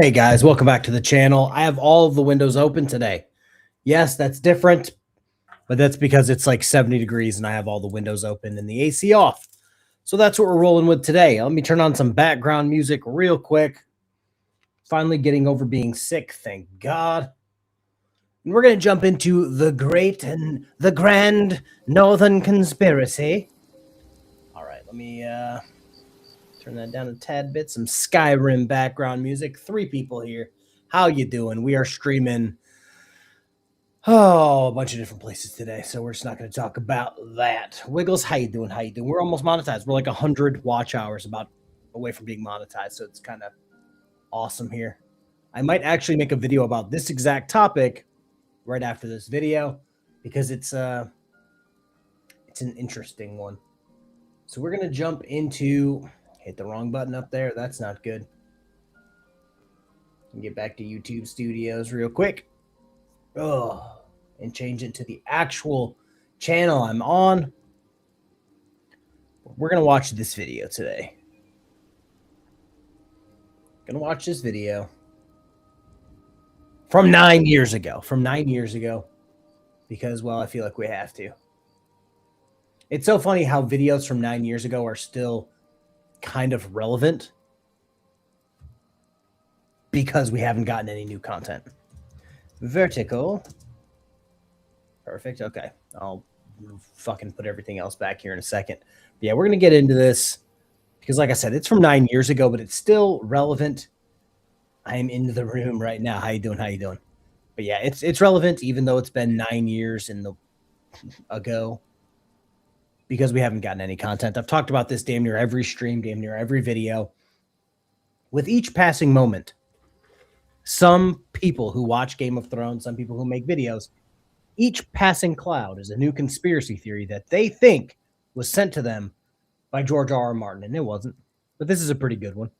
Hey guys, welcome back to the channel. I have all of the windows open today. Yes, that's different, but that's because it's like 70 degrees and I have all the windows open and the AC off. So that's what we're rolling with today. Let me turn on some background music real quick. Finally getting over being sick, thank God. And we're going to jump into the great and the grand Northern Conspiracy. All right, let me turn that down a tad bit. Some Skyrim background music. 3 people here. How you doing? We are streaming a bunch of different places today, so we're just not going to talk about that. Wiggles, how you doing? How you doing? We're almost monetized. We're like 100 watch hours about away from being monetized, so it's kind of awesome here. I might actually make a video about this exact topic right after this video because it's an interesting one. So we're going to jump into... Hit the wrong button up there. That's not good. Get back to YouTube Studios real quick. And change it to the actual channel I'm on. We're going to watch this video today. Going to watch this video from 9 years ago. Because, well, I feel like we have to. It's so funny how videos from 9 years ago are still kind of relevant because we haven't gotten any new content. Vertical. Perfect. Okay. I'll fucking put everything else back here in a second. But yeah, we're going to get into this because, like I said, it's from 9 years ago, but it's still relevant. I am in the room right now. How you doing? How you doing? But yeah, it's relevant even though it's been 9 years ago. Because we haven't gotten any content. I've talked about this damn near every stream, damn near every video. With each passing moment, some people who watch Game of Thrones, some people who make videos, each passing cloud is a new conspiracy theory that they think was sent to them by George R.R. Martin, and it wasn't. But this is a pretty good one.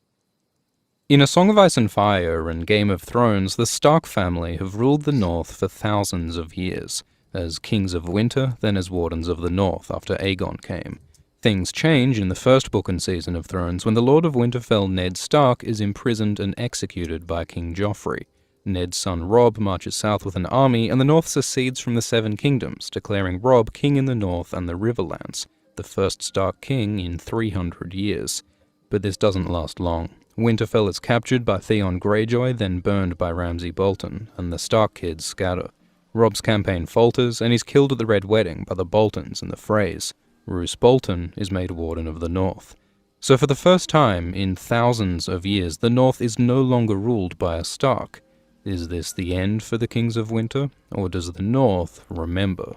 In A Song of Ice and Fire and Game of Thrones, the Stark family have ruled the North for thousands of years. As Kings of Winter, then as Wardens of the North after Aegon came. Things change in the first book and season of Thrones when the Lord of Winterfell, Ned Stark, is imprisoned and executed by King Joffrey. Ned's son Robb marches south with an army, and the North secedes from the Seven Kingdoms, declaring Robb king in the North and the Riverlands, the first Stark king in 300 years. But this doesn't last long. Winterfell is captured by Theon Greyjoy, then burned by Ramsay Bolton, and the Stark kids scatter. Robb's campaign falters, and he's killed at the Red Wedding by the Boltons and the Freys. Roose Bolton is made Warden of the North. So for the first time in thousands of years, the North is no longer ruled by a Stark. Is this the end for the Kings of Winter, or does the North remember?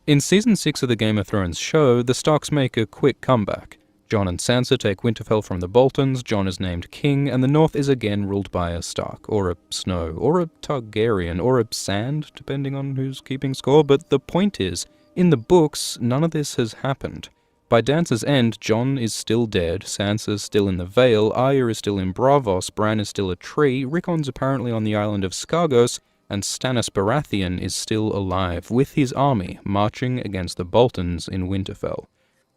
In Season 6 of the Game of Thrones show, the Starks make a quick comeback. Jon and Sansa take Winterfell from the Boltons, Jon is named king, and the North is again ruled by a Stark, or a Snow, or a Targaryen, or a Sand, depending on who's keeping score, but the point is, in the books, none of this has happened. By Dance's end, Jon is still dead, Sansa's still in the Vale, Arya is still in Braavos, Bran is still a tree, Rickon's apparently on the island of Skargos, and Stannis Baratheon is still alive, with his army marching against the Boltons in Winterfell.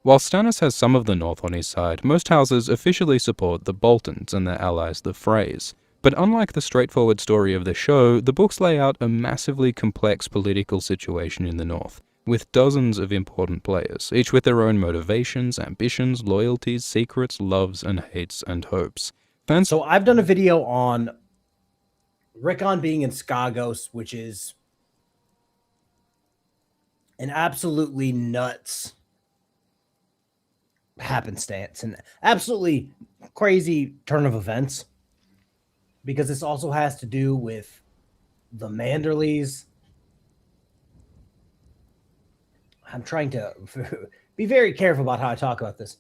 While Stannis has some of the North on his side, most houses officially support the Boltons and their allies the Freys. But unlike the straightforward story of the show, the books lay out a massively complex political situation in the North, with dozens of important players, each with their own motivations, ambitions, loyalties, secrets, loves and hates and hopes. So I've done a video on Rickon being in Skargos, which is an absolutely nuts happenstance and absolutely crazy turn of events, because this also has to do with the Manderleys. I'm trying to be very careful about how I talk about this.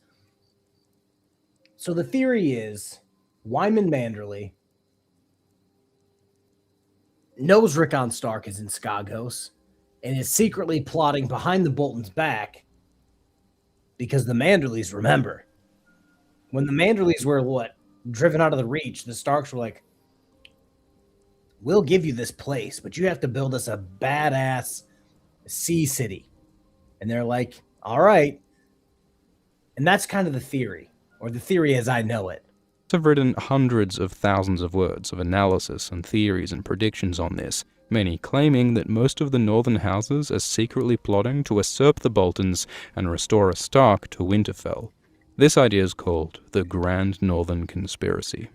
So the theory is Wyman Manderley knows Rickon Stark is in Skargos and is secretly plotting behind the Bolton's back because the Manderleys, remember, when the Manderleys were driven out of the Reach, the Starks were like, we'll give you this place, but you have to build us a badass sea city. And they're like, all right. And that's kind of the theory, or the theory as I know it. have written hundreds of thousands of words of analysis and theories and predictions on this, many claiming that most of the northern houses are secretly plotting to usurp the Boltons and restore a Stark to Winterfell. This idea is called the Grand Northern Conspiracy.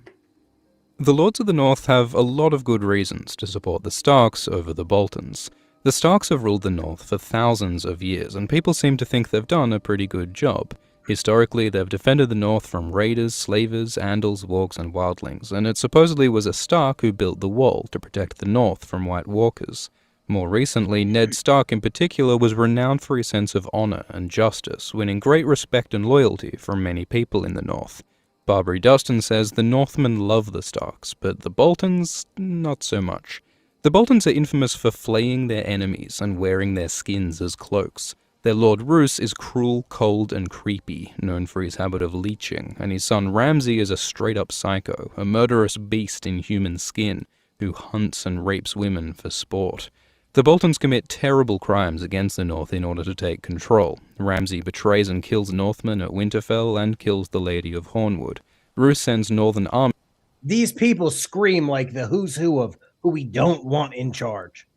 The Lords of the North have a lot of good reasons to support the Starks over the Boltons. The Starks have ruled the North for thousands of years, and people seem to think they've done a pretty good job. Historically, they've defended the North from raiders, slavers, Andals, wargs, and wildlings, and it supposedly was a Stark who built the Wall to protect the North from White Walkers. More recently, Ned Stark in particular was renowned for his sense of honor and justice, winning great respect and loyalty from many people in the North. Barbary Dustin says the Northmen love the Starks, but the Boltons, not so much. The Boltons are infamous for flaying their enemies and wearing their skins as cloaks. Their Lord Roose is cruel, cold, and creepy, known for his habit of leeching, and his son Ramsay is a straight-up psycho, a murderous beast in human skin, who hunts and rapes women for sport. The Boltons commit terrible crimes against the North in order to take control. Ramsay betrays and kills Northmen at Winterfell and kills the Lady of Hornwood. Roose sends northern armies. These people scream like the who's who of who we don't want in charge.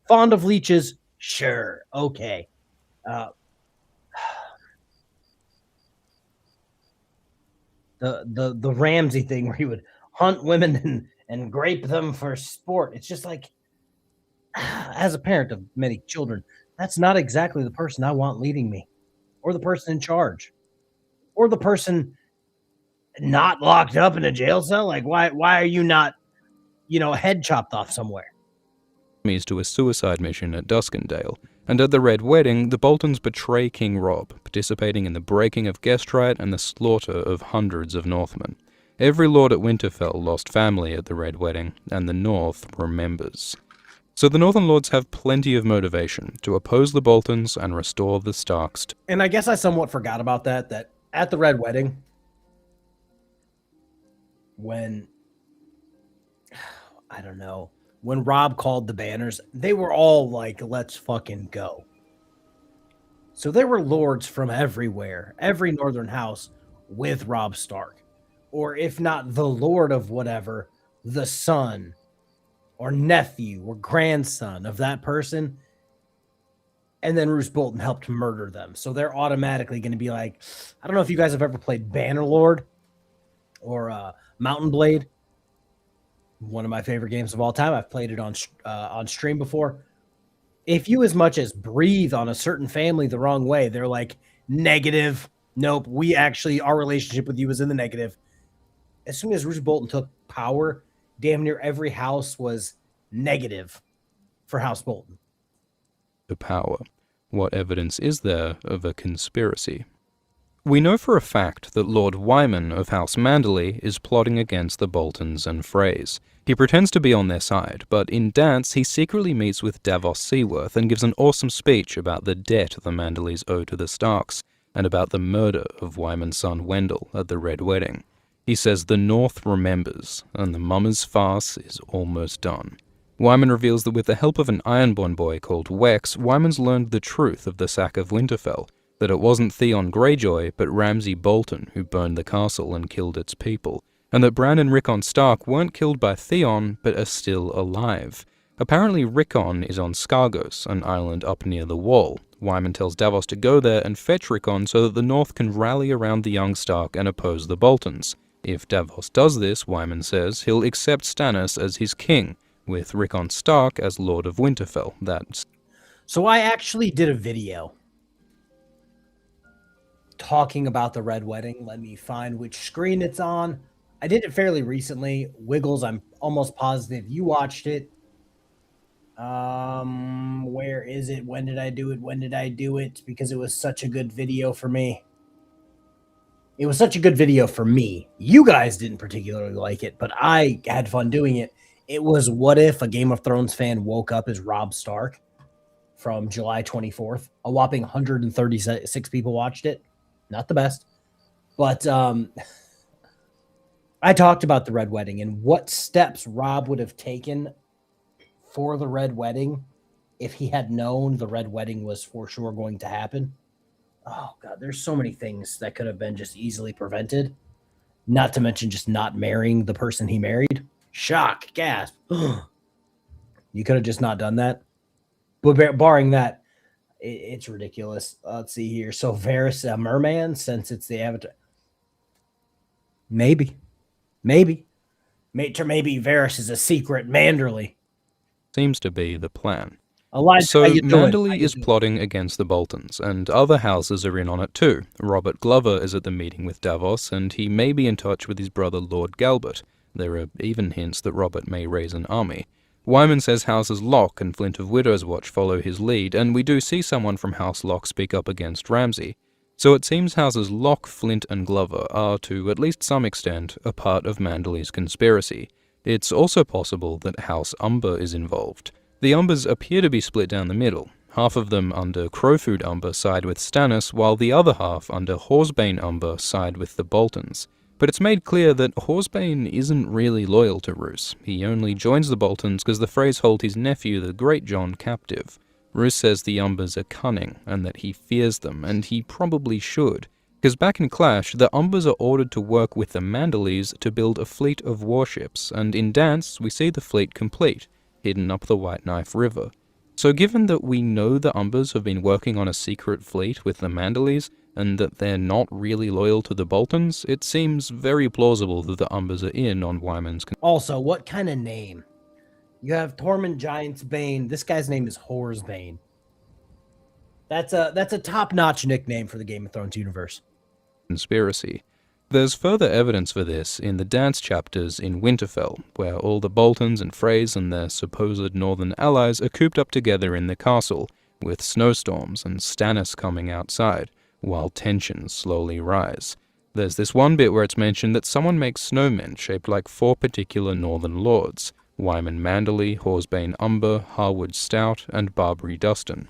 Fond of leeches? Sure. Okay. The Ramsay thing where he would hunt women and grape them for sport. It's just like, as a parent of many children, that's not exactly the person I want leading me, or the person in charge, or the person not locked up in a jail cell. Like, why are you not, head chopped off somewhere? To a suicide mission at Duskendale, and at the Red Wedding, the Boltons betray King Robb, participating in the breaking of Guestright and the slaughter of hundreds of Northmen. Every lord at Winterfell lost family at the Red Wedding, and the North remembers. So the Northern Lords have plenty of motivation to oppose the Boltons and restore the Starks. And I guess I somewhat forgot about that at the Red Wedding, when Robb called the banners, they were all like, let's fucking go. So there were lords from everywhere, every northern house with Robb Stark. Or if not the lord of whatever, the son or nephew or grandson of that person. And then Roose Bolton helped murder them. So they're automatically going to be like, I don't know if you guys have ever played Bannerlord or Mountain Blade. One of my favorite games of all time. I've played it on stream before. If you as much as breathe on a certain family the wrong way, they're like, negative. Nope, our relationship with you is in the negative. As soon as Roose Bolton took power, damn near every house was negative for House Bolton. To power. What evidence is there of a conspiracy? We know for a fact that Lord Wyman of House Manderley is plotting against the Boltons and Freys. He pretends to be on their side, but in Dance he secretly meets with Davos Seaworth and gives an awesome speech about the debt the Manderleys owe to the Starks, and about the murder of Wyman's son Wendell at the Red Wedding. He says the North remembers, and the Mummers' farce is almost done. Wyman reveals that with the help of an Ironborn boy called Wex, Wyman's learned the truth of the sack of Winterfell, that it wasn't Theon Greyjoy, but Ramsay Bolton who burned the castle and killed its people, and that Bran and Rickon Stark weren't killed by Theon, but are still alive. Apparently Rickon is on Skargos, an island up near the Wall. Wyman tells Davos to go there and fetch Rickon so that the North can rally around the young Stark and oppose the Boltons. If Davos does this, Wyman says, he'll accept Stannis as his king, with Rickon Stark as Lord of Winterfell. So I actually did a video talking about the Red Wedding. Let me find which screen it's on. I did it fairly recently. Wiggles, I'm almost positive you watched it. Where is it? When did I do it? Because it was such a good video for me. It was such a good video for me. You guys didn't particularly like it, but I had fun doing it. It was what if a Game of Thrones fan woke up as Robb Stark from July 24th. A whopping 136 people watched it. Not the best. But I talked about the Red Wedding and what steps Robb would have taken for the Red Wedding if he had known the Red Wedding was for sure going to happen. Oh, God, there's so many things that could have been just easily prevented. Not to mention just not marrying the person he married. Shock, gasp. You could have just not done that. But barring that, it's ridiculous. Let's see here. So Varys, a merman, since it's the Avatar. Maybe. Maybe Varys is a secret Manderly. Seems to be the plan. Elijah, So how you doing? Manderly How you is doing? plotting against the Boltons, and other houses are in on it too. Robert Glover is at the meeting with Davos, and he may be in touch with his brother Lord Galbert. There are even hints that Robert may raise an army. Wyman says Houses Locke and Flint of Widow's Watch follow his lead, and we do see someone from House Locke speak up against Ramsay. So it seems Houses Locke, Flint, and Glover are, to at least some extent, a part of Manderly's conspiracy. It's also possible that House Umber is involved. The Umbers appear to be split down the middle. Half of them under Crowfoot Umber side with Stannis, while the other half under Horsebane Umber side with the Boltons. But it's made clear that Horsebane isn't really loyal to Roose. He only joins the Boltons because the Freys hold his nephew, the Great John, captive. Roose says the Umbers are cunning, and that he fears them, and he probably should. Because back in Clash, the Umbers are ordered to work with the Manderlys to build a fleet of warships, and in Dance, we see the fleet complete, hidden up the White Knife River. So given that we know the Umbers have been working on a secret fleet with the Manderlys, and that they're not really loyal to the Boltons, it seems very plausible that the Umbers are in on Wyman's... Also, what kind of name? You have Tormund Giant's Bane. This guy's name is Horsebane. That's a top-notch nickname for the Game of Thrones universe. Conspiracy. There's further evidence for this in the Dance chapters in Winterfell, where all the Boltons and Freys and their supposed northern allies are cooped up together in the castle, with snowstorms and Stannis coming outside, while tensions slowly rise. There's this one bit where it's mentioned that someone makes snowmen shaped like 4 particular northern lords: Wyman Manderly, Horsebane Umber, Harwood Stout, and Barbary Dustin.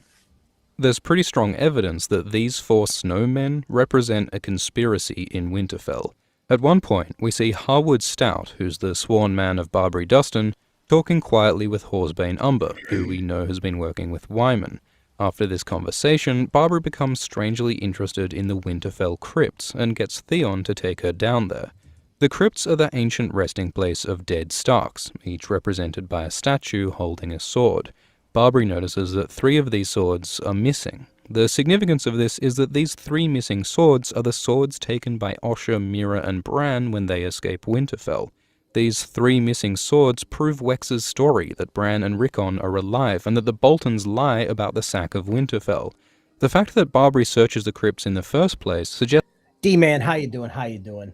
There's pretty strong evidence that these 4 snowmen represent a conspiracy in Winterfell. At one point, we see Harwood Stout, who's the sworn man of Barbary Dustin, talking quietly with Horsebane Umber, who we know has been working with Wyman. After this conversation, Barbary becomes strangely interested in the Winterfell crypts and gets Theon to take her down there. The crypts are the ancient resting place of dead Starks, each represented by a statue holding a sword. Barbary notices that 3 of these swords are missing. The significance of this is that these 3 missing swords are the swords taken by Osha, Meera, and Bran when they escape Winterfell. These 3 missing swords prove Wex's story that Bran and Rickon are alive and that the Boltons lie about the sack of Winterfell. The fact that Barbary searches the crypts in the first place suggests... D-Man, how you doing? How you doing?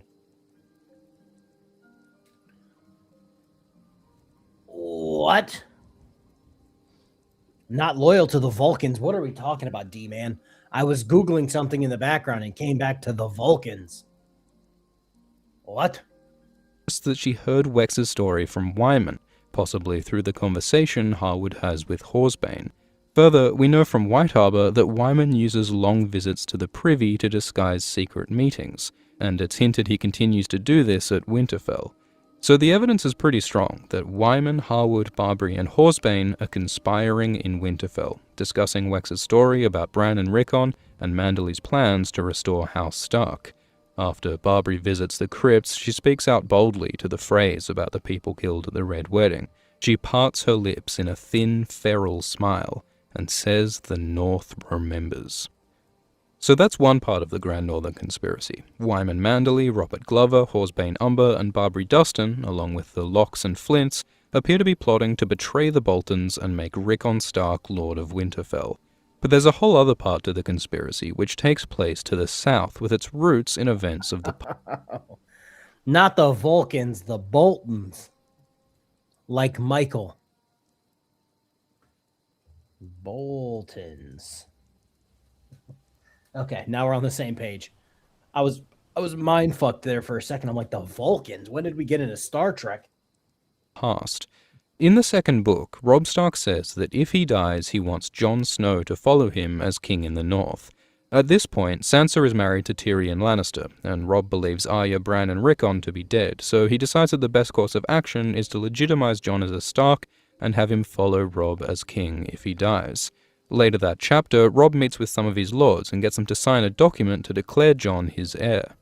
What? Not loyal to the Vulcans? What are we talking about, D-Man? I was Googling something in the background and came back to the Vulcans. What? that she heard Wex's story from Wyman, possibly through the conversation Harwood has with Horsebane. Further, we know from White Harbor that Wyman uses long visits to the Privy to disguise secret meetings, and it's hinted he continues to do this at Winterfell. So the evidence is pretty strong that Wyman, Harwood, Barbary, and Horsebane are conspiring in Winterfell, discussing Wex's story about Bran and Rickon and Manderly's plans to restore House Stark. After Barbary visits the crypts, she speaks out boldly to the Freys about the people killed at the Red Wedding. She parts her lips in a thin, feral smile and says the North remembers. So that's one part of the Grand Northern Conspiracy. Wyman Manderly, Robert Glover, Horsebane Umber, and Barbary Dustin, along with the Lockes and Flints, appear to be plotting to betray the Boltons and make Rickon Stark Lord of Winterfell. But there's a whole other part to the conspiracy which takes place to the south with its roots in events of the Not the Vulcans, the Boltons. Like Michael. Boltons. Okay, now we're on the same page. I was mind fucked there for a second. I'm like, the Vulcans? When did we get into Star Trek? past. In the second book, Robb Stark says that if he dies, he wants Jon Snow to follow him as king in the north. At this point, Sansa is married to Tyrion Lannister, and Robb believes Arya, Bran, and Rickon to be dead, so he decides that the best course of action is to legitimize Jon as a Stark and have him follow Robb as king if he dies. Later that chapter, Robb meets with some of his lords and gets them to sign a document to declare Jon his heir.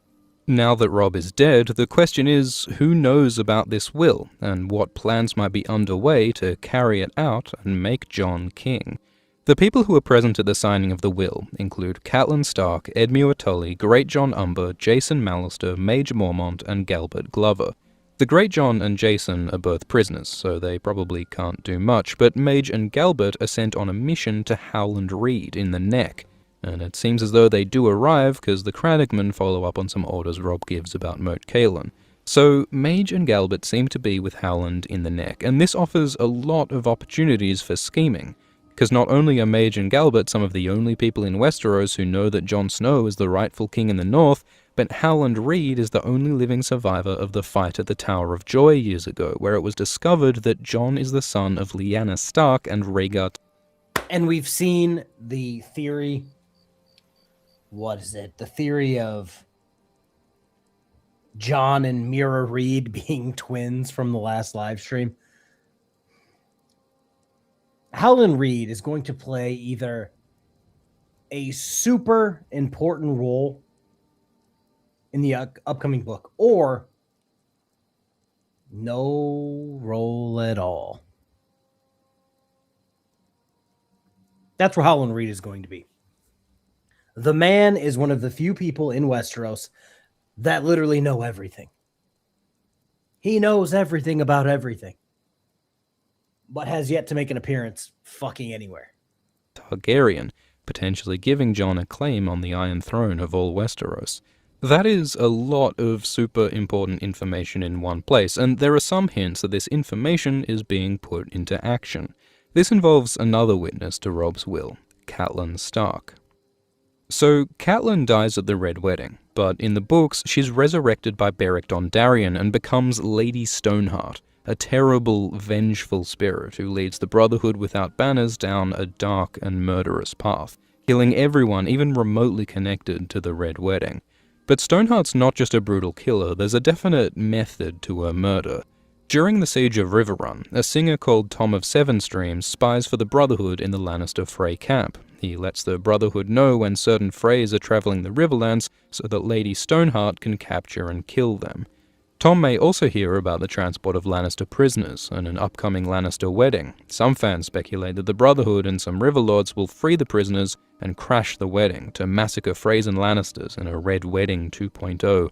Now that Robb is dead, the question is, who knows about this will, and what plans might be underway to carry it out and make Jon king? The people who were present at the signing of the will include Catelyn Stark, Edmure Tully, Great Jon Umber, Jason Mallister, Mage Mormont, and Galbert Glover. The Great Jon and Jason are both prisoners, so they probably can't do much, but Mage and Galbert are sent on a mission to Howland Reed in the Neck, and it seems as though they do arrive because the Crannogmen follow up on some orders Robb gives about Moat Cailin. So Mage and Galbert seem to be with Howland in the Neck, and this offers a lot of opportunities for scheming, because not only are Mage and Galbert some of the only people in Westeros who know that Jon Snow is the rightful king in the north, but Howland Reed is the only living survivor of the fight at the Tower of Joy years ago, where it was discovered that Jon is the son of Lyanna Stark and Rhaegar. And we've seen the theory. What is it? The theory of Jon and Mira Reed being twins from the last live stream. Howland Reed is going to play either a super important role in the upcoming book or no role at all. That's where Howland Reed is going to be. The man is one of the few people in Westeros that literally know everything. He knows everything about everything, but has yet to make an appearance fucking anywhere. Targaryen, potentially giving Jon a claim on the Iron Throne of all Westeros. That is a lot of super important information in one place, and there are some hints that this information is being put into action. This involves another witness to Robb's will, Catelyn Stark. So, Catelyn dies at the Red Wedding, but in the books, she's resurrected by Beric Dondarrion and becomes Lady Stoneheart, a terrible, vengeful spirit who leads the Brotherhood without banners down a dark and murderous path, killing everyone even remotely connected to the Red Wedding. But Stoneheart's not just a brutal killer, there's a definite method to her murder. During the Siege of Riverrun, a singer called Tom of Seven Streams spies for the Brotherhood in the Lannister Frey camp. He lets the Brotherhood know when certain Freys are traveling the Riverlands so that Lady Stoneheart can capture and kill them. Tom may also hear about the transport of Lannister prisoners and an upcoming Lannister wedding. Some fans speculate that the Brotherhood and some Riverlords will free the prisoners and crash the wedding to massacre Freys and Lannisters in a Red Wedding 2.0.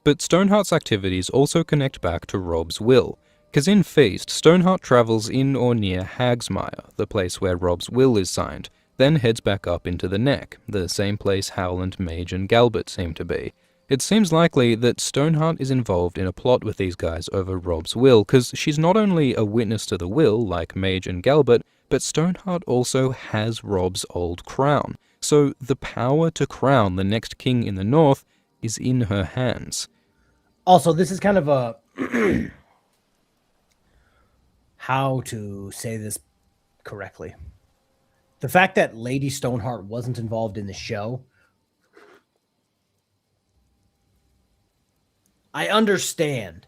But Stoneheart's activities also connect back to Robb's will, because in Feast, Stoneheart travels in or near Hagsmire, the place where Robb's will is signed, then heads back up into the Neck, the same place Howland, Mage, and Galbert seem to be. It seems likely that Stoneheart is involved in a plot with these guys over Robb's will, because she's not only a witness to the will, like Mage and Galbert, but Stoneheart also has Robb's old crown. So the power to crown the next king in the north is in her hands. Also, this is kind of a how to say this correctly. The fact that Lady Stoneheart wasn't involved in the show, I understand,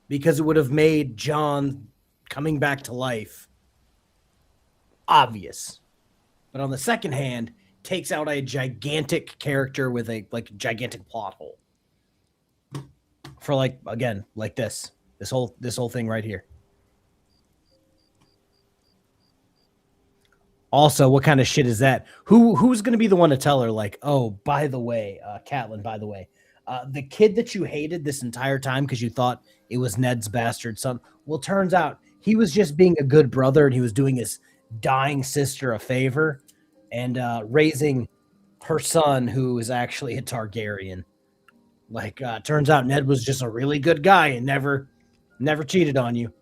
because it would have made Jon coming back to life obvious. But on the second hand, takes out a gigantic character with a gigantic plot hole. For again, like this whole thing right here. Also, what kind of shit is that? Who's going to be the one to tell her, like, oh, by the way, Catelyn, by the way, the kid that you hated this entire time because you thought it was Ned's bastard son, well, turns out he was just being a good brother and he was doing his dying sister a favor and raising her son, who is actually a Targaryen. Turns out Ned was just a really good guy and never cheated on you.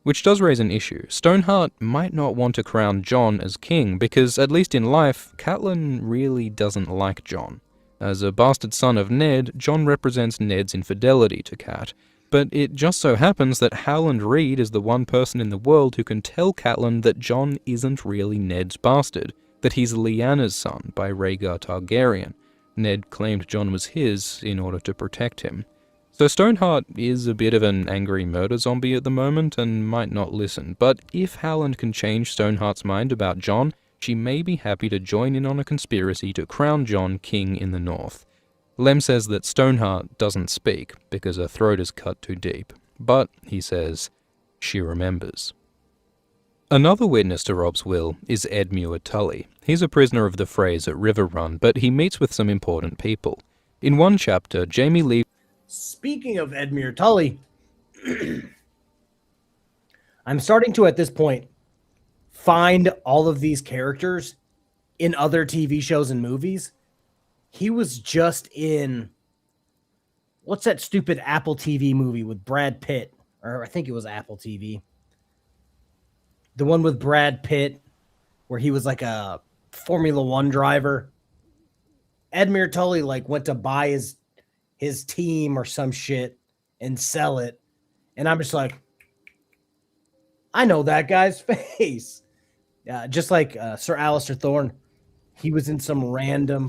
Which does raise an issue. Stoneheart might not want to crown Jon as king because, at least in life, Catelyn really doesn't like Jon. As a bastard son of Ned, Jon represents Ned's infidelity to Cat, but it just so happens that Howland Reed is the one person in the world who can tell Catelyn that Jon isn't really Ned's bastard, that he's Lyanna's son by Rhaegar Targaryen. Ned claimed Jon was his in order to protect him. So Stoneheart is a bit of an angry murder zombie at the moment and might not listen, but if Howland can change Stoneheart's mind about Jon, she may be happy to join in on a conspiracy to crown Jon king in the north. Lem says that Stoneheart doesn't speak because her throat is cut too deep, but, he says, she remembers. Another witness to Robb's will is Edmure Tully. He's a prisoner of the Freys at Riverrun, but he meets with some important people. In one chapter, Jamie Lee... Speaking of Edmure Tully, I'm starting to, at this point, find all of these characters in other TV shows and movies. He was just in, what's that stupid Apple TV movie with Brad Pitt? Or I think it was Apple TV. The one with Brad Pitt, where he was like a Formula One driver. Edmure Tully went to buy his team or some shit and sell it. And I'm just like, I know that guy's face. Just like Sir Alistair Thorne. He was in some random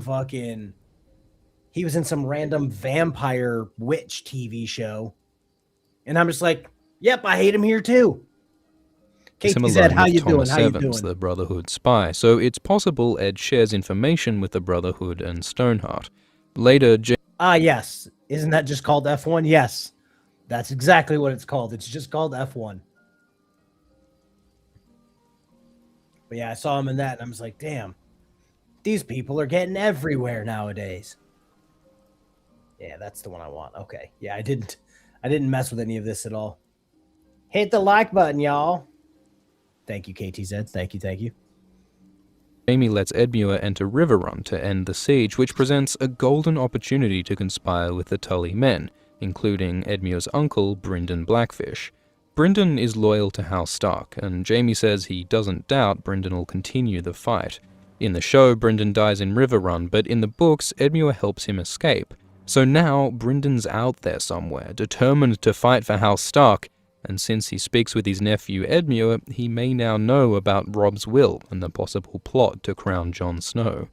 vampire witch TV show. And I'm just like, yep, I hate him here too. Katie said, how you doing? Thomas Evans, the Brotherhood spy, so it's possible Ed shares information with the Brotherhood and Stoneheart. Later, yes. Isn't that just called F1? Yes. That's exactly what it's called. It's just called F1. But yeah, I saw him in that, and I was like, damn, these people are getting everywhere nowadays. Yeah, that's the one I want. Okay. Yeah, I didn't mess with any of this at all. Hit the like button, y'all. Thank you, KTZ. Thank you. Jamie lets Edmure enter Riverrun to end the siege, which presents a golden opportunity to conspire with the Tully men, including Edmure's uncle, Brynden Blackfish. Brynden is loyal to House Stark, and Jamie says he doesn't doubt Brynden will continue the fight. In the show, Brynden dies in Riverrun, but in the books, Edmure helps him escape. So now, Brynden's out there somewhere, determined to fight for House Stark, and since he speaks with his nephew Edmure, he may now know about Robb's will and the possible plot to crown Jon Snow.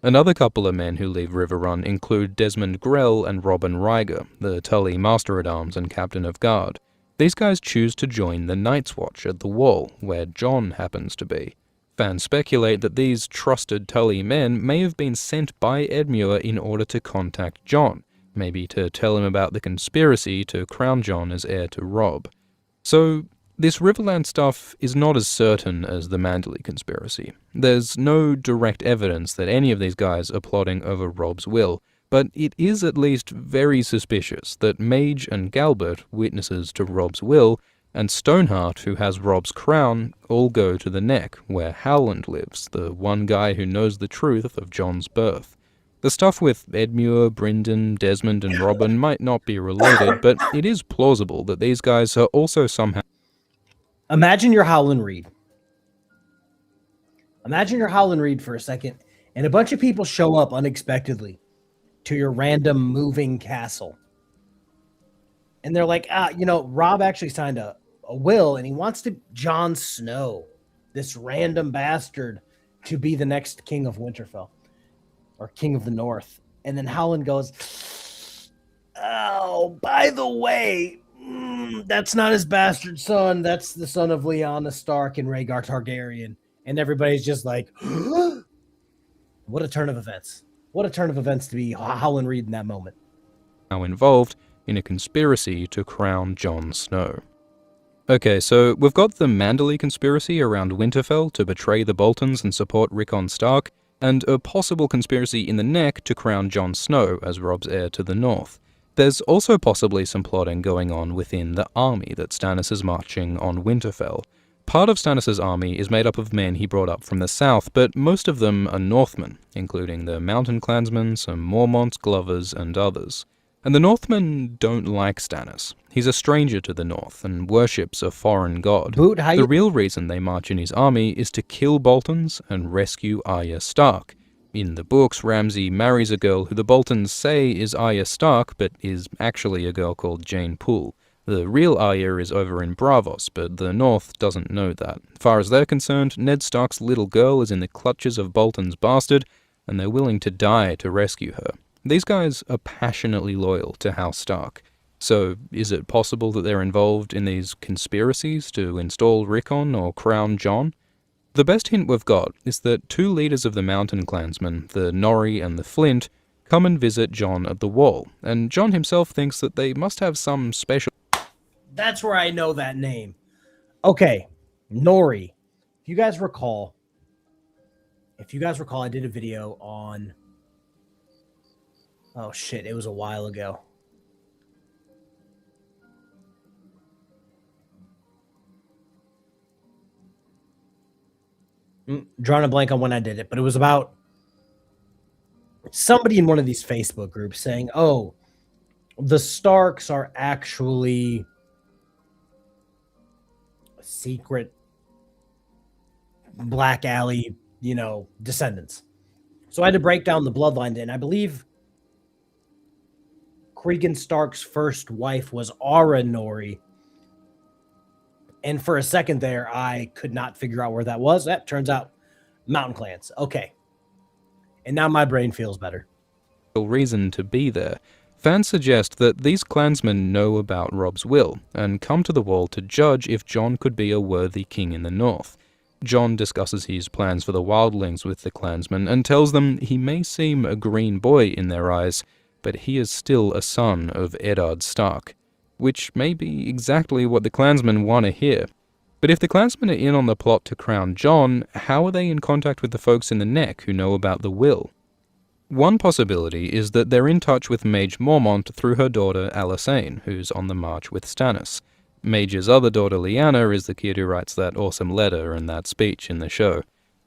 Another couple of men who leave Riverrun include Desmond Grell and Robin Ryger, the Tully Master-at-Arms and Captain of Guard. These guys choose to join the Night's Watch at the Wall, where Jon happens to be. Fans speculate that these trusted Tully men may have been sent by Edmure in order to contact Jon, maybe to tell him about the conspiracy to crown Jon as heir to Robb. So, this Riverland stuff is not as certain as the Manderley conspiracy. There's no direct evidence that any of these guys are plotting over Robb's will, but it is at least very suspicious that Mage and Galbert, witnesses to Robb's will, and Stoneheart, who has Robb's crown, all go to the Neck, where Howland lives, the one guy who knows the truth of Jon's birth. The stuff with Edmure, Brynden, Desmond, and Robin might not be related, but it is plausible that these guys are also somehow... Imagine you're Howland Reed. Imagine you're Howland Reed for a second, and a bunch of people show up unexpectedly to your random moving castle. And they're like, Robb actually signed a will, and he wants Jon Snow, this random bastard, to be the next king of Winterfell. Or King of the North. And then Howland goes, oh, by the way, that's not his bastard son. That's the son of Lyanna Stark and Rhaegar Targaryen. And everybody's just like, what a turn of events. What a turn of events to be Howland Reed in that moment. Now involved in a conspiracy to crown Jon Snow. Okay, so we've got the Manderley conspiracy around Winterfell to betray the Boltons and support Rickon Stark, and a possible conspiracy in the Neck to crown Jon Snow as Robb's heir to the north. There's also possibly some plotting going on within the army that Stannis is marching on Winterfell. Part of Stannis' army is made up of men he brought up from the south, but most of them are Northmen, including the Mountain Clansmen, some Mormonts, Glovers, and others. And the Northmen don't like Stannis. He's a stranger to the north and worships a foreign god. The real reason they march in his army is to kill Boltons and rescue Arya Stark. In the books, Ramsay marries a girl who the Boltons say is Arya Stark, but is actually a girl called Jane Poole. The real Arya is over in Braavos, but the North doesn't know that. As far as they're concerned, Ned Stark's little girl is in the clutches of Bolton's bastard, and they're willing to die to rescue her. These guys are passionately loyal to House Stark. So, is it possible that they're involved in these conspiracies to install Rickon or crown Jon? The best hint we've got is that two leaders of the Mountain Clansmen, the Norrie and the Flint, come and visit Jon at the Wall, and Jon himself thinks that they must have some special. That's where I know that name. Okay, Nori. If you guys recall, I did a video on. Oh shit! It was a while ago. Drawing a blank on when I did it, but it was about somebody in one of these Facebook groups saying, "Oh, the Starks are actually secret Black Alley, descendants." So I had to break down the bloodline, and I believe Cregan Stark's first wife was Aura Nori. And for a second there, I could not figure out where that was. That turns out Mountain Clans. Okay. And now my brain feels better. Reason to be there. Fans suggest that these clansmen know about Robb's will, and come to the Wall to judge if Jon could be a worthy king in the North. Jon discusses his plans for the wildlings with the clansmen, and tells them he may seem a green boy in their eyes, but he is still a son of Eddard Stark. Which may be exactly what the clansmen want to hear. But if the clansmen are in on the plot to crown Jon, how are they in contact with the folks in the Neck who know about the will? One possibility is that they're in touch with Mage Mormont through her daughter Alysanne, who's on the march with Stannis. Mage's other daughter Lyanna is the kid who writes that awesome letter and that speech in the show.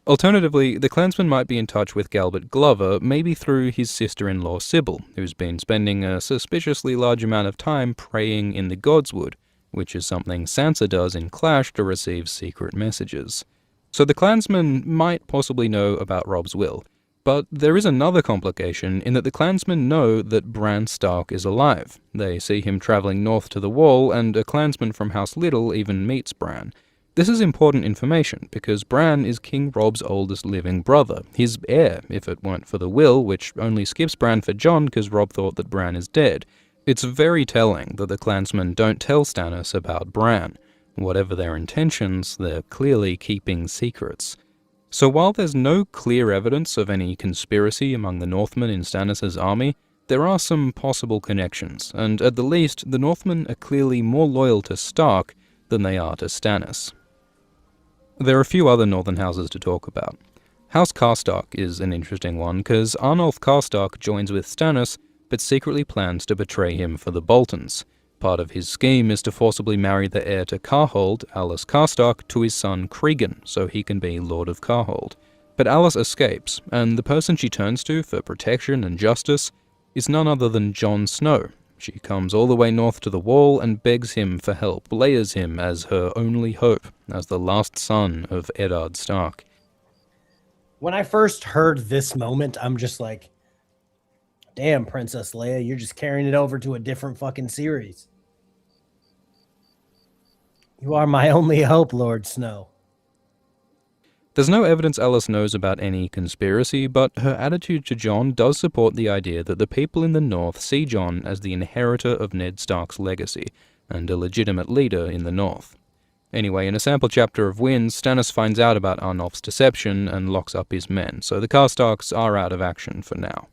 Alternatively, the clansman might be in touch with Galbert Glover, maybe through his sister-in-law Sybil, who's been spending a suspiciously large amount of time praying in the Godswood, which is something Sansa does in Clash to receive secret messages. So the clansmen might possibly know about Robb's will, but there is another complication in that the clansmen know that Bran Stark is alive. They see him travelling north to the Wall, and a clansman from House Little even meets Bran. This is important information, because Bran is King Robb's oldest living brother, his heir, if it weren't for the will, which only skips Bran for Jon because Robb thought that Bran is dead. It's very telling that the clansmen don't tell Stannis about Bran. Whatever their intentions, they're clearly keeping secrets. So while there's no clear evidence of any conspiracy among the Northmen in Stannis' army, there are some possible connections, and at the least, the Northmen are clearly more loyal to Stark than they are to Stannis. There are a few other northern houses to talk about. House Karstark is an interesting one, because Arnulf Karstark joins with Stannis, but secretly plans to betray him for the Boltons. Part of his scheme is to forcibly marry the heir to Karhold, Alis Karstark, to his son Cregan, so he can be Lord of Karhold. But Alis escapes, and the person she turns to for protection and justice is none other than Jon Snow. She comes all the way north to the Wall and begs him for help, layers him as her only hope, as the last son of Eddard Stark. When I first heard this moment, I'm just like, damn, Princess Leia, you're just carrying it over to a different fucking series. You are my only hope, Lord Snow. There's no evidence Alis knows about any conspiracy, but her attitude to Jon does support the idea that the people in the North see Jon as the inheritor of Ned Stark's legacy, and a legitimate leader in the North. Anyway, in a sample chapter of Winds, Stannis finds out about Arnulf's deception and locks up his men, so the Karstarks are out of action for now.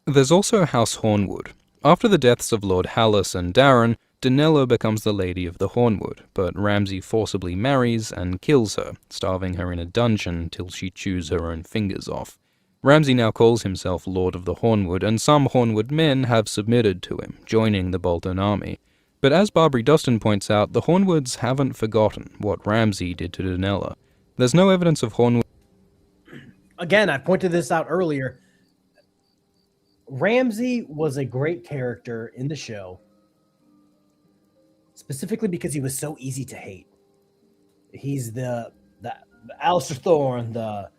There's also House Hornwood. After the deaths of Lord Hallis and Darren, Danella becomes the Lady of the Hornwood, but Ramsay forcibly marries and kills her, starving her in a dungeon till she chews her own fingers off. Ramsay now calls himself Lord of the Hornwood, and some Hornwood men have submitted to him, joining the Bolton army. But as Barbary Dustin points out, the Hornwoods haven't forgotten what Ramsay did to Danella. There's no evidence of Hornwood. Again, I pointed this out earlier. Ramsay was a great character in the show, specifically because he was so easy to hate. He's the Alistair Thorne, the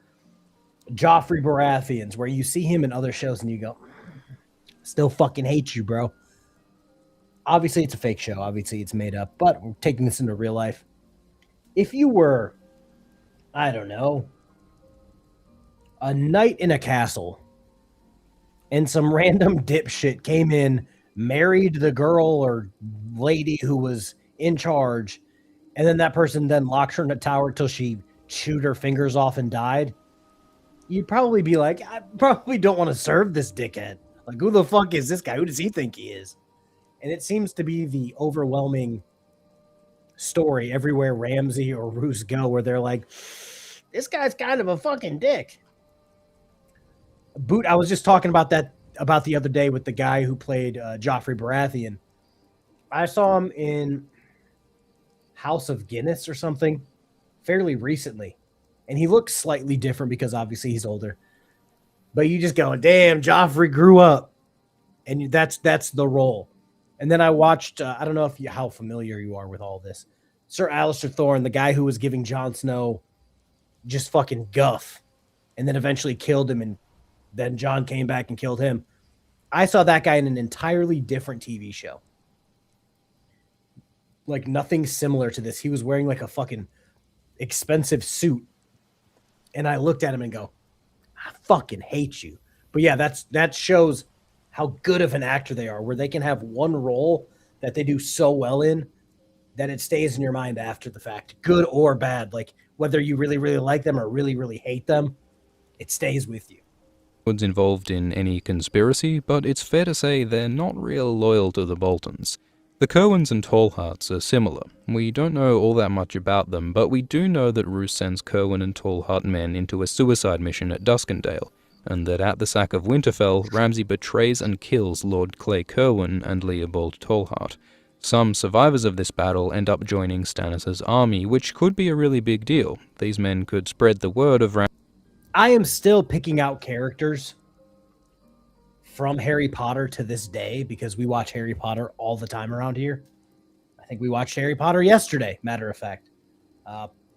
Joffrey Baratheons, where you see him in other shows and you go, still fucking hate you, bro. Obviously, it's a fake show. Obviously, it's made up, but we're taking this into real life. If you were, I don't know, a knight in a castle, and some random dipshit came in, married the girl or lady who was in charge, and then that person then locked her in a tower till she chewed her fingers off and died, you'd probably be like, I probably don't want to serve this dickhead. Like, who the fuck is this guy? Who does he think he is? And it seems to be the overwhelming story everywhere Ramsey or Roose go, where they're like, this guy's kind of a fucking dick. I was just talking about that about the other day with the guy who played Joffrey Baratheon. I saw him in House of Guinness or something fairly recently, and he looks slightly different because obviously he's older. But you just go, damn, Joffrey grew up, and that's the role. And then I watched, I don't know how familiar you are with all this, Sir Alistair Thorne, the guy who was giving Jon Snow just fucking guff, and then eventually killed him, and then Jon came back and killed him. I saw that guy in an entirely different TV show. Like nothing similar to this. He was wearing like a fucking expensive suit. And I looked at him and go, I fucking hate you. But yeah, that shows how good of an actor they are, where they can have one role that they do so well in that it stays in your mind after the fact, good or bad. Like whether you really, really like them or really, really hate them, it stays with you. Involved in any conspiracy, but it's fair to say they're not real loyal to the Boltons. The Curwens and Tallhearts are similar. We don't know all that much about them, but we do know that Roose sends Curwen and Tallheart men into a suicide mission at Duskendale, and that at the sack of Winterfell, Ramsay betrays and kills Lord Clay Curwen and Leopold Tallheart. Some survivors of this battle end up joining Stannis' army, which could be a really big deal. These men could spread the word of I am still picking out characters from Harry Potter to this day because we watch Harry Potter all the time around here. I think we watched Harry Potter yesterday, matter of fact.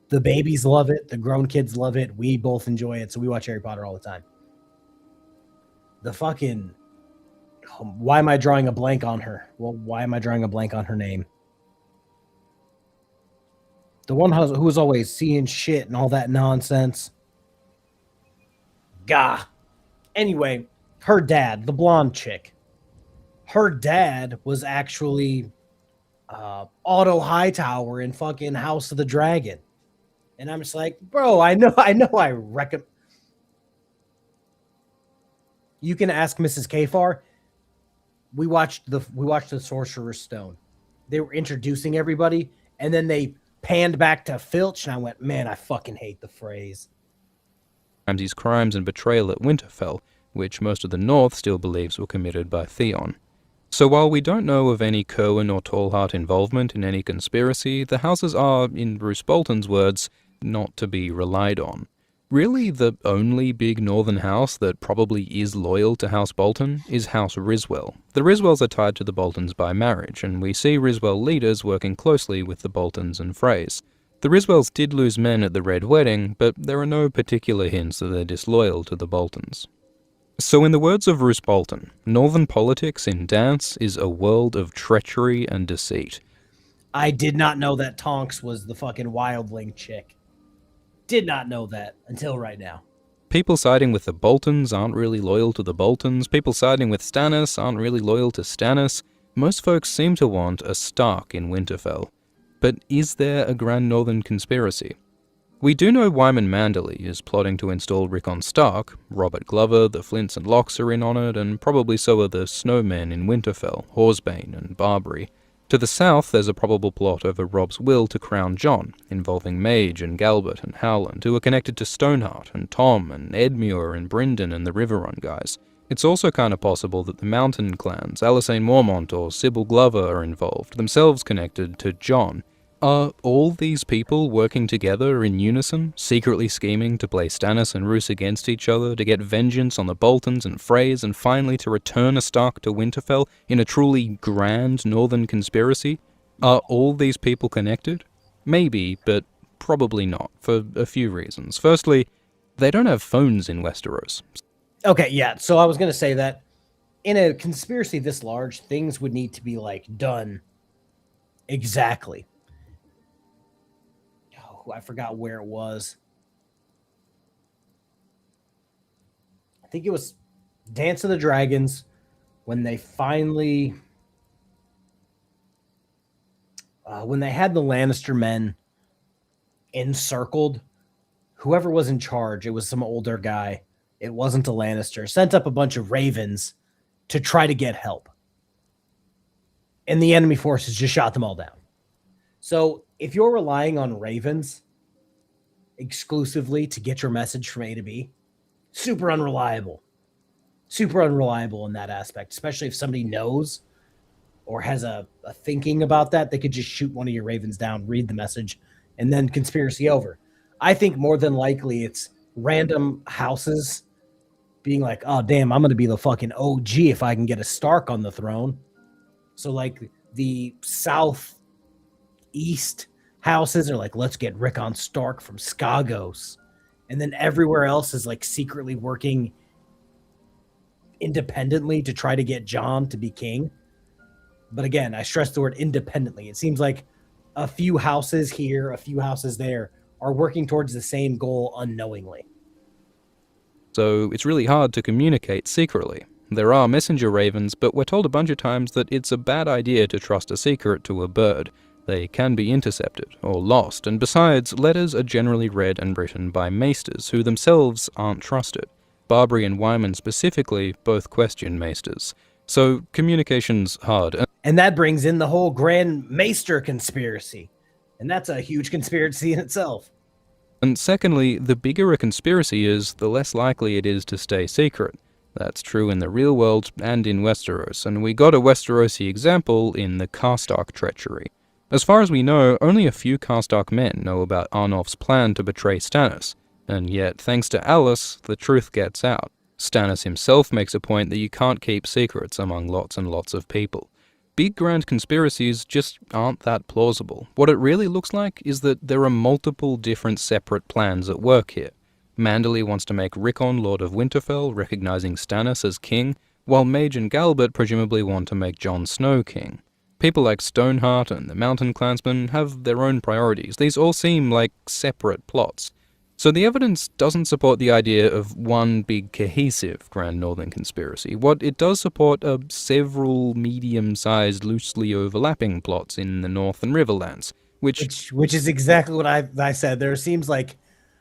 The babies love it. The grown kids love it. We both enjoy it, so we watch Harry Potter all the time. The fucking... Why am I drawing a blank on her? Well, why am I drawing a blank on her name? The one who was always seeing shit and all that nonsense. Gah. Anyway, her dad, the blonde chick, her dad was actually Otto Hightower in fucking House of the Dragon. And I'm just like, bro, I know I reckon. You can ask Mrs. Kafar. We watched the Sorcerer's Stone. They were introducing everybody, and then they panned back to Filch, and I went, man, I fucking hate the phrase. Ramsay's crimes and betrayal at Winterfell, which most of the North still believes were committed by Theon. So while we don't know of any Curwen or Tallheart involvement in any conspiracy, the houses are, in Roose Bolton's words, not to be relied on. Really, the only big northern house that probably is loyal to House Bolton is House Ryswell. The Ryswells are tied to the Boltons by marriage, and we see Ryswell leaders working closely with the Boltons and Freys. The Ryswells did lose men at the Red Wedding, but there are no particular hints that they're disloyal to the Boltons. So in the words of Roose Bolton, northern politics in Dance is a world of treachery and deceit. I did not know that Tonks was the fucking wildling chick. Did not know that until right now. People siding with the Boltons aren't really loyal to the Boltons. People siding with Stannis aren't really loyal to Stannis. Most folks seem to want a Stark in Winterfell. But is there a Grand Northern conspiracy? We do know Wyman Manderley is plotting to install Rickon Stark. Robert Glover, the Flints and Locks are in on it, and probably so are the Snowmen in Winterfell, Horsebane and Barbary. To the south, there's a probable plot over Robb's will to crown Jon, involving Mage and Galbert and Howland, who are connected to Stoneheart and Tom and Edmure and Brynden and the Riverrun guys. It's also kind of possible that the Mountain clans, Alysanne Mormont or Sybil Glover, are involved, themselves connected to Jon. Are all these people working together in unison, secretly scheming to play Stannis and Roose against each other, to get vengeance on the Boltons and Freys, and finally to return a Stark to Winterfell in a truly grand northern conspiracy? Are all these people connected? Maybe, but probably not, for a few reasons. Firstly, they don't have phones in Westeros. Okay, yeah, so I was going to say that in a conspiracy this large, things would need to be, like, done exactly. I forgot where it was. I think it was Dance of the Dragons when they finally when they had the Lannister men encircled. Whoever was in charge, it was some older guy. It wasn't a Lannister. Sent up a bunch of ravens to try to get help. And the enemy forces just shot them all down. So if you're relying on ravens exclusively to get your message from A to B, super unreliable. Super unreliable in that aspect, especially if somebody knows or has a thinking about that. They could just shoot one of your ravens down, read the message, and then conspiracy over. I think more than likely it's random houses being like, oh, damn, I'm going to be the fucking OG if I can get a Stark on the throne. So, like, the southeast houses are like, let's get Rickon Stark from Skagos. And then everywhere else is, like, secretly working independently to try to get Jon to be king. But again, I stress the word independently. It seems like a few houses here, a few houses there are working towards the same goal unknowingly. So it's really hard to communicate secretly. There are messenger ravens, but we're told a bunch of times that it's a bad idea to trust a secret to a bird. They can be intercepted or lost, and besides, letters are generally read and written by maesters who themselves aren't trusted. Barbary and Wyman specifically both question maesters. So communication's hard. And that brings in the whole Grand Maester conspiracy. And that's a huge conspiracy in itself. And secondly, the bigger a conspiracy is, the less likely it is to stay secret. That's true in the real world and in Westeros, and we got a Westerosi example in the Karstark treachery. As far as we know, only a few Karstark men know about Arnulf's plan to betray Stannis, and yet, thanks to Alice, the truth gets out. Stannis himself makes a point that you can't keep secrets among lots and lots of people. Big grand conspiracies just aren't that plausible. What it really looks like is that there are multiple different separate plans at work here. Manderley wants to make Rickon Lord of Winterfell, recognizing Stannis as king, while Mage and Galbert presumably want to make Jon Snow king. People like Stoneheart and the Mountain Clansmen have their own priorities. These all seem like separate plots. So the evidence doesn't support the idea of one big cohesive Grand Northern conspiracy. What it does support are several medium-sized, loosely overlapping plots in the North and Riverlands, which is exactly what I said. There seems like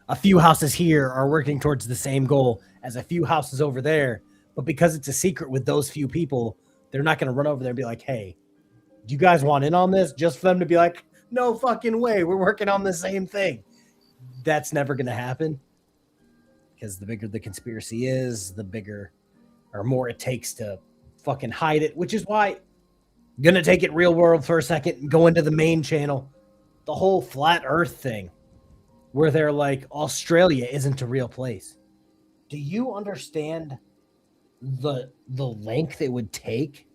a few houses here are working towards the same goal as a few houses over there, but because it's a secret with those few people, they're not going to run over there and be like, hey, do you guys want in on this? Just for them to be like, no fucking way, we're working on the same thing. That's never going to happen, because the bigger the conspiracy is, the bigger or more it takes to fucking hide it, which is why I'm going to take it real world for a second and go into the main channel. The whole flat earth thing, where they're like, Australia isn't a real place. Do you understand the length it would take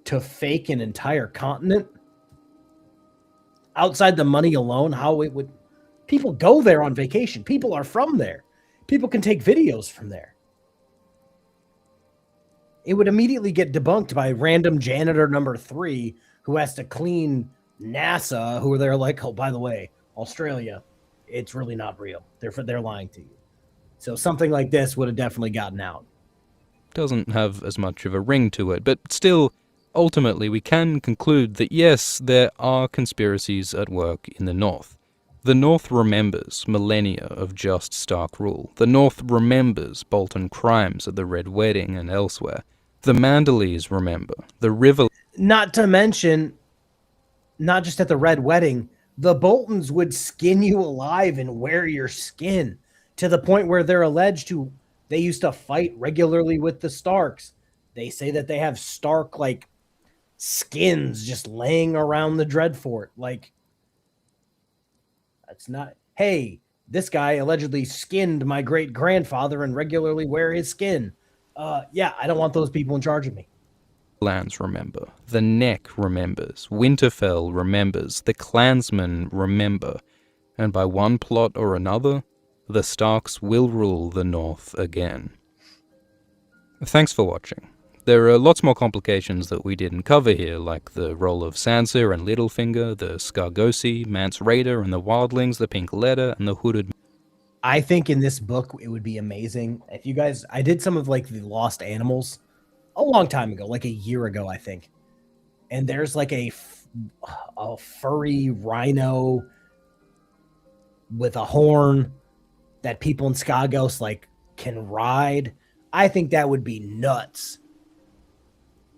to fake an entire continent? Outside the money alone, how it would... People go there on vacation. People are from there. People can take videos from there. It would immediately get debunked by random janitor number 3 who has to clean NASA, who they're like, oh, by the way, Australia, it's really not real. They're lying to you. So something like this would have definitely gotten out. doesn't have as much of a ring to it, but still, ultimately we can conclude that yes, there are conspiracies at work in the North. The North remembers millennia of just Stark rule. The North remembers Bolton crimes at the Red Wedding and elsewhere. The Manderleys remember. The River... Not to mention, not just at the Red Wedding, the Boltons would skin you alive and wear your skin, to the point where they're alleged to... They used to fight regularly with the Starks. They say that they have Stark, like, skins just laying around the Dreadfort. Like, that's not... Hey, this guy allegedly skinned my great-grandfather and regularly wear his skin. Yeah, I don't want those people in charge of me. Lands remember. The Neck remembers. Winterfell remembers. The Clansmen remember. And by one plot or another, the Starks will rule the North again. Thanks for watching. There are lots more complications that we didn't cover here, like the role of Sansa and Littlefinger, the Scargosi, Mance Rayder and the Wildlings, the Pink Letter, and the Hooded... I think in this book, it would be amazing if you guys... I did some of, like, the Lost Animals a long time ago, like a year ago, I think. And there's, like, a furry rhino with a horn that people in Skagos, like, can ride. I think that would be nuts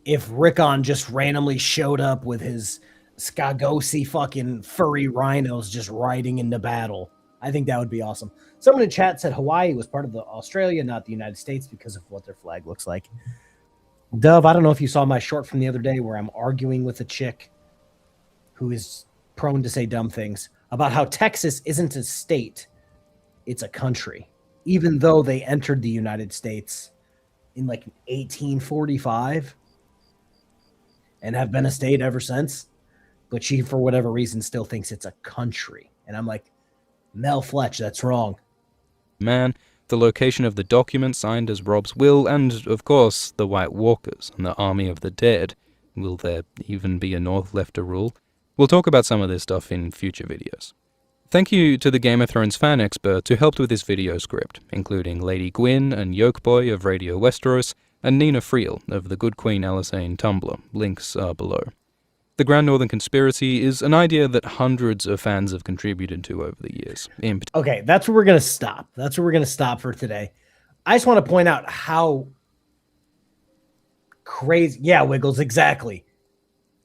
if Rickon just randomly showed up with his Skagosi fucking furry rhinos just riding into battle. I think that would be awesome. Someone in chat said Hawaii was part of the Australia, not the United States, because of what their flag looks like. Dove, I don't know if you saw my short from the other day where I'm arguing with a chick who is prone to say dumb things about how Texas isn't a state, it's a country, even though they entered the United States in like 1845 and have been a state ever since. But she, for whatever reason, still thinks it's a country. And I'm like, Mel Fletch, that's wrong. Man, the location of the document signed as Rob's will, and, of course, the White Walkers and the Army of the Dead. Will there even be a North left to rule? We'll talk about some of this stuff in future videos. Thank you to the Game of Thrones fan expert who helped with this video script, including Lady Gwyn and Yolkboy of Radio Westeros, and Nina Friel of the Good Queen Alysanne Tumblr. Links are below. The Grand Northern Conspiracy is an idea that hundreds of fans have contributed to over the years. Okay, that's where we're going to stop. That's where we're going to stop for today. I just want to point out how crazy... Yeah, Wiggles, exactly.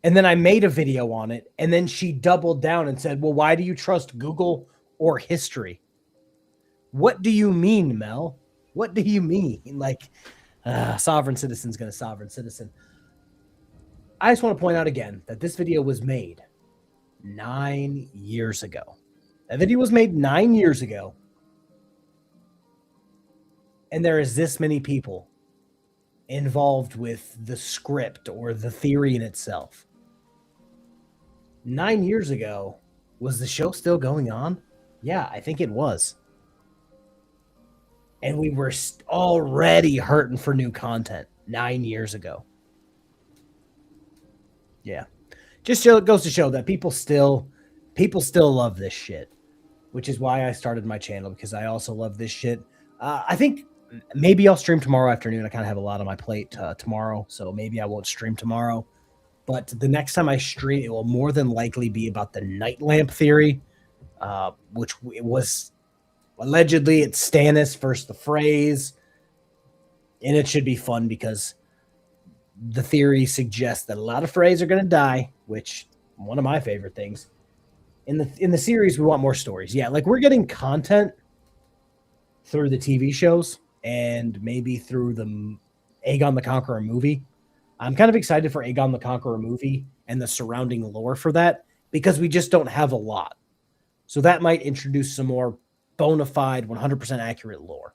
And then I made a video on it, and then she doubled down and said, well, why do you trust Google or history? What do you mean, Mel? What do you mean? Like, sovereign citizen's going to sovereign citizen. I just want to point out again that this video was made 9 years ago. That video was made 9 years ago. And there is this many people involved with the script or the theory in itself. 9 years ago, was the show still going on? Yeah, I think it was. And we were already hurting for new content 9 years ago. Yeah. Just goes to show that people still love this shit, which is why I started my channel, because I also love this shit. I think maybe I'll stream tomorrow afternoon. I kind of have a lot on my plate tomorrow, so maybe I won't stream tomorrow. But the next time I stream, it will more than likely be about the night lamp theory, which it was allegedly it's Stannis versus the Freys. And it should be fun because the theory suggests that a lot of Freys are going to die, which one of my favorite things. In the series, we want more stories. Yeah, like we're getting content through the TV shows and maybe through the Aegon the Conqueror movie. I'm kind of excited for Aegon the Conqueror movie and the surrounding lore for that because we just don't have a lot. So that might introduce some more bona fide, 100% accurate lore.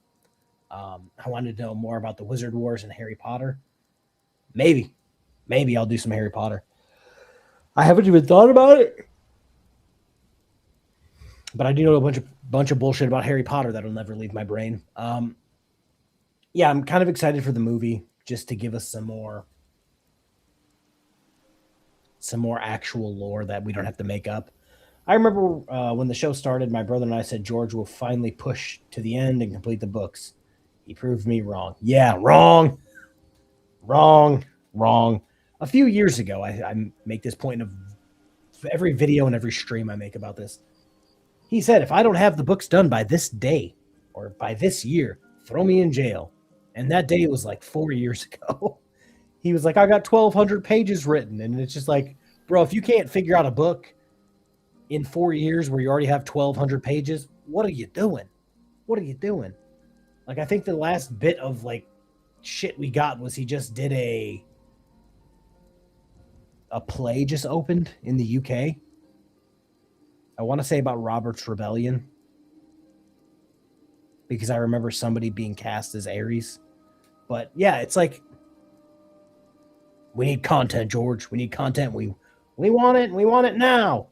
I wanted to know more about the Wizard Wars and Harry Potter. Maybe I'll do some Harry Potter. I haven't even thought about it, but I do know a bunch of bullshit about Harry Potter that'll never leave my brain. Yeah, I'm kind of excited for the movie just to give us some more actual lore that we don't have to make up. I remember when the show started, my brother and I said George will finally push to the end and complete the books. He proved me wrong. Yeah, wrong. A few years ago, I make this point of every video and every stream I make about this. He said, if I don't have the books done by this day or by this year, throw me in jail. And that day was like 4 years ago. He was like, I got 1,200 pages written. And it's just like, bro, if you can't figure out a book in 4 years where you already have 1,200 pages, what are you doing? What are you doing? Like, I think the last bit of like shit we got was he just did a play just opened in the UK. I want to say about Robert's Rebellion, because I remember somebody being cast as Ares. But yeah, it's like, we need content, George. We need content. We want it, and we want it now.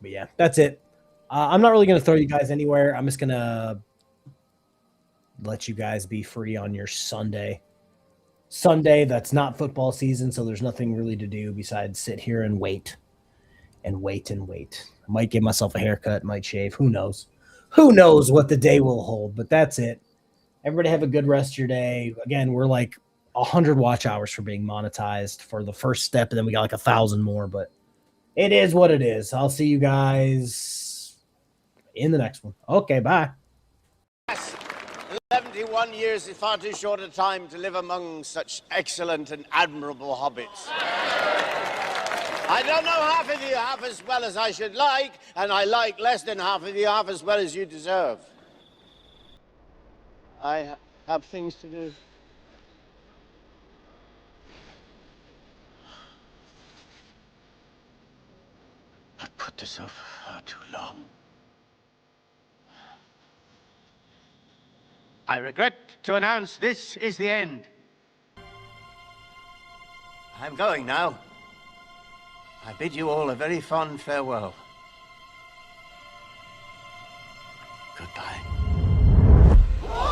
But yeah, that's it. I'm not really going to throw you guys anywhere. I'm just going to let you guys be free on your Sunday. Sunday, that's not football season, so there's nothing really to do besides sit here and wait. And wait and wait. I might give myself a haircut, might shave. Who knows? Who knows what the day will hold? But that's it. Everybody have a good rest of your day. Again, we're like 100 watch hours for being monetized for the first step, and then we got like 1,000 more. But it is what it is. I'll see you guys in the next one. Okay, bye. 71 years is far too short a time to live among such excellent and admirable hobbits. I don't know half of you half as well as I should like, and I like less than half of you half as well as you deserve. I have things to do. I've put this off for far too long. I regret to announce this is the end. I'm going now. I bid you all a very fond farewell. Goodbye.